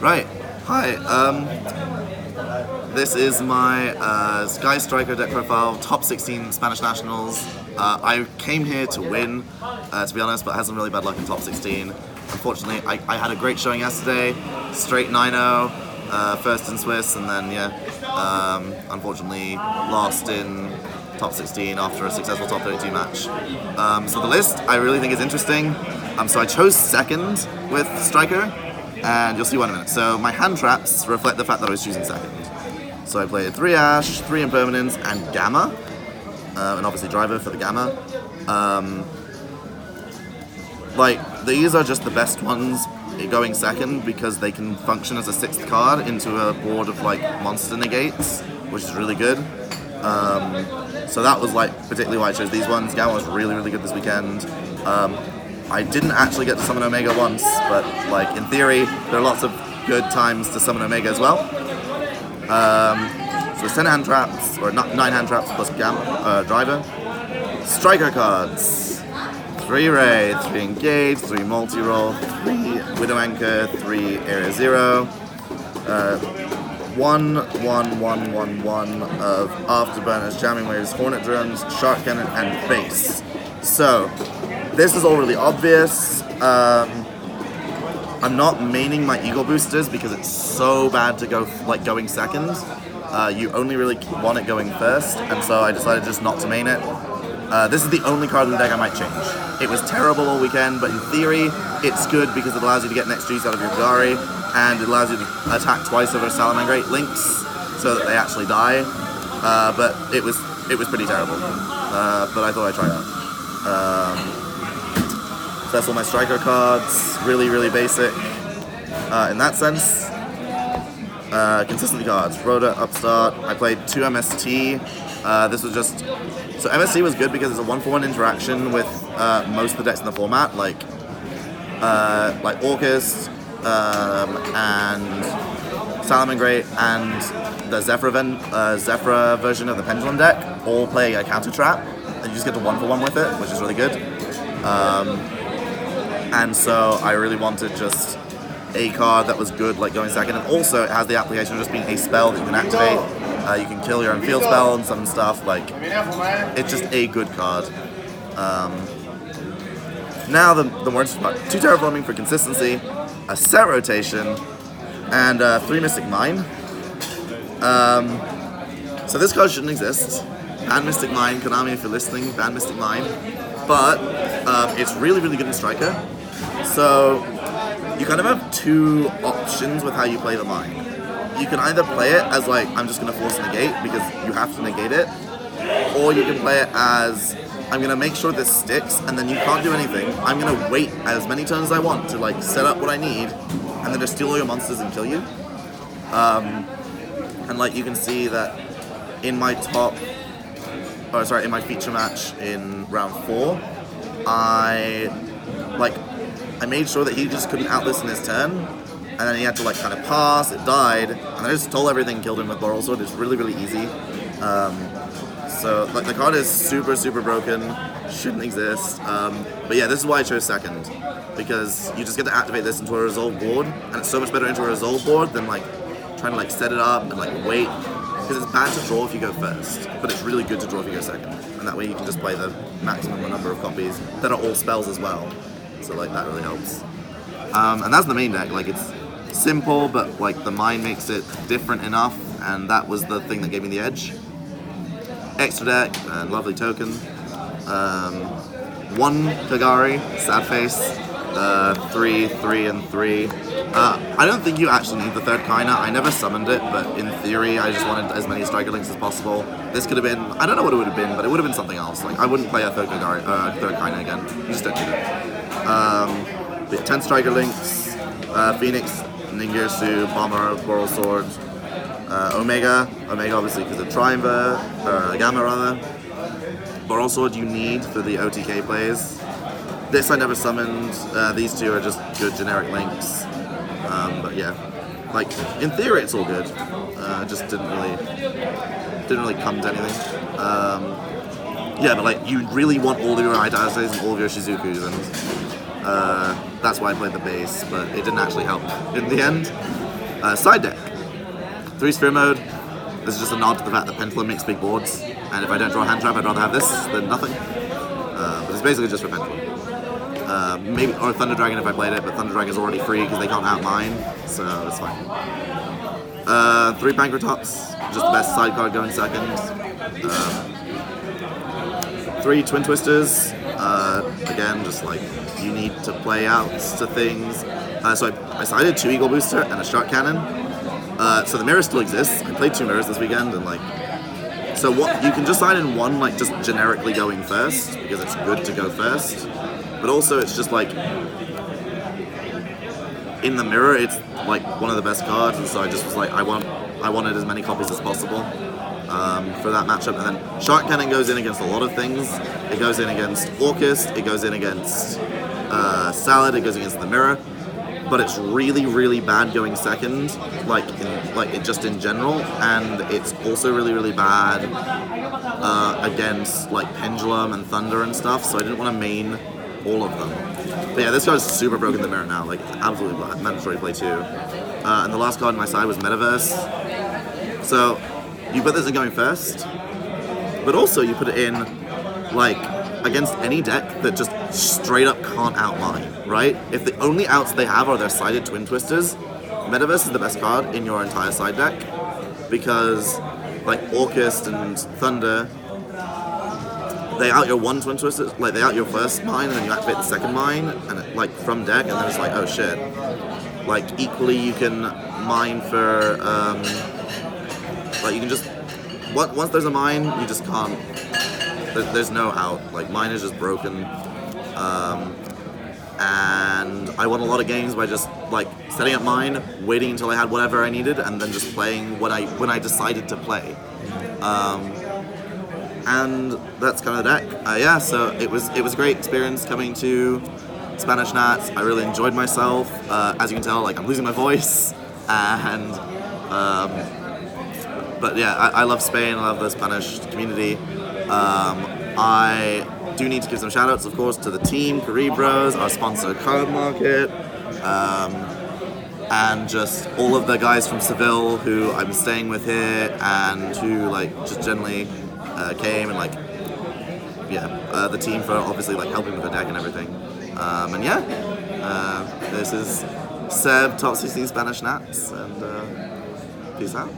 Right. Hi. This is my Sky Striker deck profile, top 16 Spanish nationals. I came here to win, to be honest, but had some really bad luck in top 16. Unfortunately, I had a great showing yesterday, straight 9-0, first in Swiss, and then, unfortunately lost in top 16 after a successful top 32 match. So the list I really think is interesting. So I chose second with Striker, and you'll see why in a minute. So my hand traps reflect the fact that I was choosing second. So I played 3 Ash, 3 Impermanence, and Gamma, and obviously Driver for the Gamma. These are just the best ones going second because they can function as a 6th card into a board of monster negates, which is really good. So that was particularly why I chose these ones. Gamma was really, really good this weekend. I didn't actually get to summon Omega once, but in theory, there are lots of good times to summon Omega as well. So it's 10 hand traps, or 9 hand traps plus Driver. Striker cards. 3 Ray, 3 Engage, 3 Multi-Roll, 3 Widow Anchor, 3 Area 0. 1 of Afterburners, Jamming Waves, Hornet Drones, Shark Cannon, and Base. So, this is all really obvious. I'm not maining my Eagle Boosters because it's so bad to go going second. You only really want it going first, and so I decided just not to main it. This is the only card in the deck I might change. It was terrible all weekend, but in theory, it's good because it allows you to get next juice out of your Gari, and it allows you to attack twice over Salamangreat links so that they actually die. But it was pretty terrible. But I thought I'd try it out. So that's all my Striker cards. Really, really basic in that sense. Consistency cards. Rhoda, Upstart. I played 2 MST. This was just... So MST was good because it's a 1-for-1 interaction with most of the decks in the format, like Orcus and Salamangreat and the Zephyra version of the Pendulum deck all play a counter trap, and you just get to 1-for-1 with it, which is really good. And so I really wanted just a card that was good, going second, and also it has the application of just being a spell that you can activate. You can kill your own field spell and some stuff. It's just a good card. Now the more interesting part: 2 Terraforming for consistency, a set rotation, and 3 Mystic Mine. So this card shouldn't exist. Ban Mystic Mine, Konami, if you're listening, ban Mystic Mine. But it's really, really good in Striker. So you kind of have 2 options with how you play the Mine. You can either play it as I'm just going to force negate because you have to negate it, or you can play it as I'm going to make sure this sticks and then you can't do anything. I'm going to wait as many turns as I want to set up what I need and then just steal all your monsters and kill you. And you can see that in my in my feature match in round 4, I made sure that he just couldn't outlisten his turn, and then he had to kind of pass, it died, and I just stole everything, killed him with Laurel Sword. It's really, really easy. So the card is super, super broken, shouldn't exist. But yeah, this is why I chose second, because you just get to activate this into a resolve board, and it's so much better into a resolve board than trying to set it up and wait, because it's bad to draw if you go first, but it's really good to draw if you go second, and that way you can just play the maximum number of copies that are all spells as well. So that really helps. And that's the main deck. It's simple, but the Mine makes it different enough, and that was the thing that gave me the edge. Extra deck, and lovely token. 1 Kagari, sad face. 3, 3, and 3. I don't think you actually need the 3rd Kaina. I never summoned it, but in theory, I just wanted as many Striker links as possible. This could have been, I don't know what it would have been, but it would have been something else. I wouldn't play a 3rd Kaina again. You just don't need it. But 10 Striker links, Phoenix, Ningirsu, Bomber, Laurel Sword, Omega obviously because of Triumvir, Gamma rather. Laurel Sword you need for the OTK plays. This I never summoned. These 2 are just good generic links. But yeah, in theory it's all good. Just didn't really come to anything. Yeah, but you really want all of your Itazes and all of your Shizukus, and that's why I played the base, but it didn't actually help in the end. Side deck. 3 sphere mode. This is just a nod to the fact that Pendulum makes big boards, and if I don't draw a hand trap, I'd rather have this than nothing. But it's basically just for Pendulum. Maybe or Thunder Dragon if I played it, but Thunder Dragon is already free because they can't outmine, so it's fine. 3 Pankratops, just the best side card going second. 3 Twin Twisters, again, just like you need to play outs to things. So I sided 2 Eagle Booster and a Shark Cannon. So the mirror still exists. I played 2 mirrors this weekend, and like, so what you can just side in 1, like just generically going first because it's good to go first. But also it's just like in the mirror, it's like one of the best cards, and so I just was like, I wanted as many copies as possible for that matchup. And then Shark Cannon goes in against a lot of things. It goes in against Orcust, it goes in against Salad, it goes against the mirror. But it's really, really bad going second, just in general, and it's also really, really bad against like Pendulum and Thunder and stuff. So I didn't want to main all of them. But yeah, this card's super broken in the mirror now, like absolutely mandatory play 2. And the last card on my side was Metaverse. So you put this in going first, but also you put it in like against any deck that just straight up can't outmine, right? If the only outs they have are their sided Twin Twisters, Metaverse is the best card in your entire side deck, because like Orcust and Thunder, they out your 1 Twin Twister, like they out your first mine, and then you activate the second mine, and it, like from deck, and then it's like, oh shit. Like equally, you can mine for, like you can just once there's a mine, you just can't. There's no out. Like mine is just broken, and I won a lot of games by just like setting up mine, waiting until I had whatever I needed, and then just playing when I decided to play. And that's kind of the deck. Yeah, so it was a great experience coming to Spanish Nats. I really enjoyed myself. As you can tell, like I'm losing my voice, and but yeah, I love Spain. I love the Spanish community. I do need to give some shout outs, of course, to the team, Kuribrohs, our sponsor Card Market, and just all of the guys from Seville who I'm staying with here and who like just generally came, and like the team for obviously like helping with the deck and everything. And yeah, this is Seb, Top 16 Spanish Nats, and peace out.